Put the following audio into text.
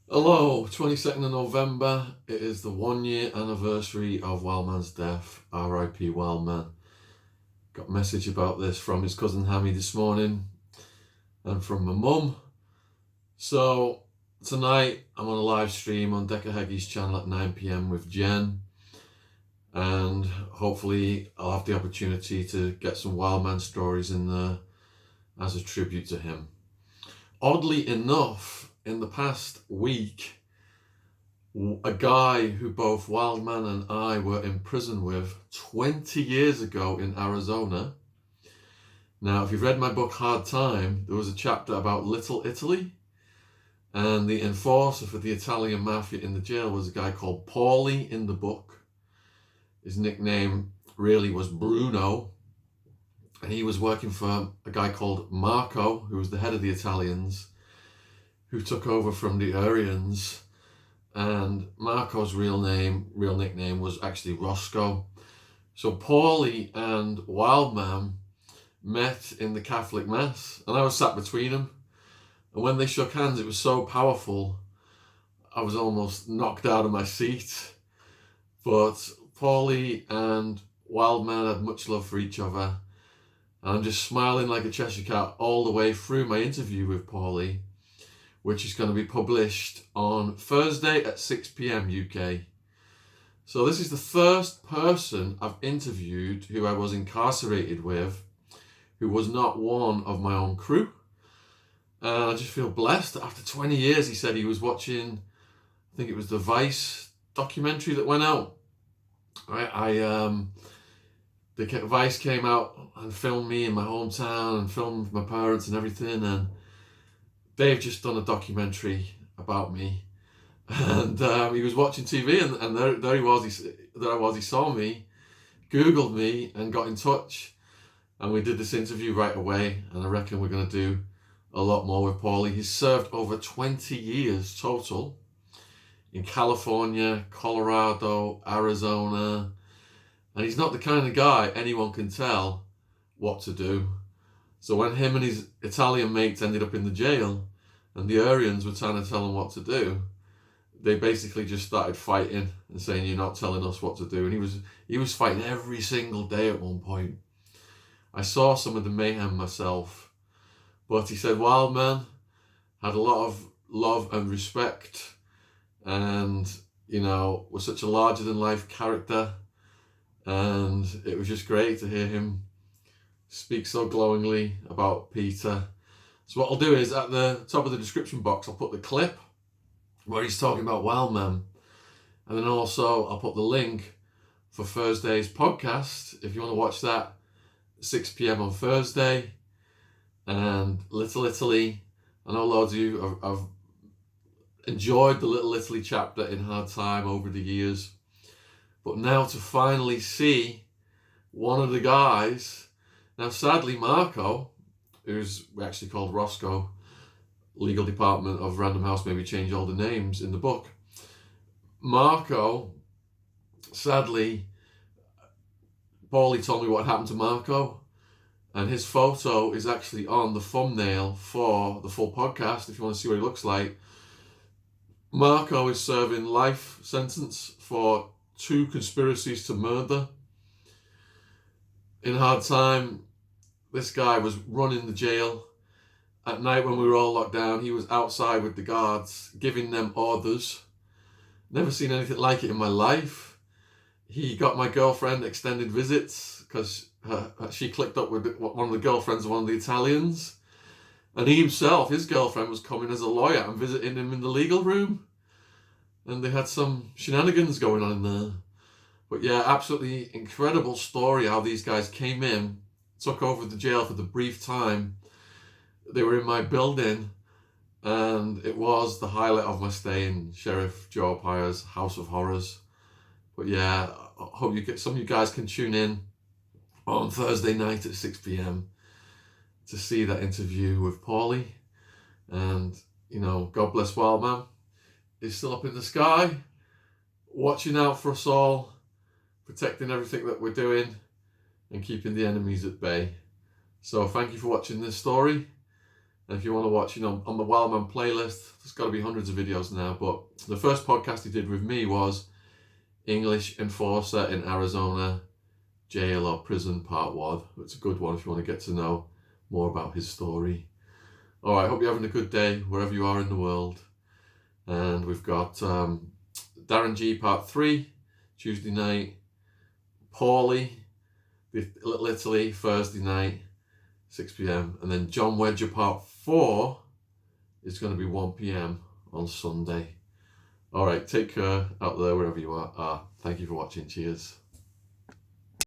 Hello, 22nd of November. It is the 1 year anniversary of Wildman's death. RIP Wildman. Got a message about this from his cousin Hammy this morning and from my mum. So tonight I'm on a live stream on Decker Heggy's channel at 9 p.m. with Jen, and hopefully I'll have the opportunity to get some Wildman stories in there as a tribute to him. Oddly enough, in the past week, a guy who both Wildman and I were in prison with 20 years ago in Arizona. Now, if you've read my book Hard Time, there was a chapter about Little Italy, and the enforcer for the Italian mafia in the jail was a guy called Paulie in the book. His nickname really was Bruno, and he was working for a guy called Marco, who was the head of the Italians, who took over from the Aryans. And Marco's real nickname was actually Roscoe. So Paulie and Wildman met in the Catholic Mass, and I was sat between them. And when they shook hands, it was so powerful, I was almost knocked out of my seat. But Paulie and Wildman had much love for each other. And I'm just smiling like a Cheshire cat all the way through my interview with Paulie, which is going to be published on Thursday at 6 p.m. UK. So this is the first person I've interviewed who I was incarcerated with, who was not one of my own crew. And I just feel blessed. After 20 years, he said he was watching, I think it was the Vice documentary that went out. Vice came out and filmed me in my hometown and filmed my parents and everything, and they've just done a documentary about me. And he was watching TV, and there he was. He saw me, Googled me, and got in touch. And we did this interview right away. And I reckon we're going to do a lot more with Paulie. He's served over 20 years total in California, Colorado, Arizona. And he's not the kind of guy anyone can tell what to do. So when him and his Italian mates ended up in the jail and the Aryans were trying to tell him what to do, they basically just started fighting and saying, "You're not telling us what to do." And he was fighting every single day at one point. I saw some of the mayhem myself. But he said Wildman had a lot of love and respect, and, was such a larger than life character. And it was just great to hear him speak so glowingly about Peter. So what I'll do is, at the top of the description box, I'll put the clip where he's talking about Wildman, and then also I'll put the link for Thursday's podcast if you want to watch that, 6 p.m. on Thursday. And Little Italy, I know loads of you have enjoyed the Little Italy chapter in Hard Time over the years, but now to finally see one of the guys. Now, sadly, Marco, who's actually called Roscoe, legal department of Random House maybe change all the names in the book. Marco, sadly, Paulie told me what happened to Marco, and his photo is actually on the thumbnail for the full podcast if you want to see what he looks like. Marco is serving life sentence for 2 conspiracies to murder. In Hard Time, this guy was running the jail. At night when we were all locked down, he was outside with the guards, giving them orders. Never seen anything like it in my life. He got my girlfriend extended visits because she clicked up with one of the girlfriends of one of the Italians. And he himself, his girlfriend, was coming as a lawyer and visiting him in the legal room. And they had some shenanigans going on in there. But yeah, absolutely incredible story how these guys came in, took over the jail for the brief time they were in my building, and it was the highlight of my stay in Sheriff Joe Pyre's House of Horrors. But yeah, I hope some of you guys can tune in on Thursday night at 6 p.m. to see that interview with Paulie. And, God bless Wildman. He's still up in the sky, watching out for us all, protecting everything that we're doing, and keeping the enemies at bay. So thank you for watching this story. And if you want to watch, on the Wildman playlist, there's got to be hundreds of videos now. But the first podcast he did with me was English Enforcer in Arizona Jail or Prison Part 1. It's a good one if you want to get to know more about his story. All right, hope you're having a good day wherever you are in the world. And we've got Darren G Part 3, Tuesday night. Paulie, Little Italy, Thursday night, 6 p.m. And then John Wedger Part 4 is going to be 1 p.m. on Sunday. All right, take care out there wherever you are. Thank you for watching. Cheers.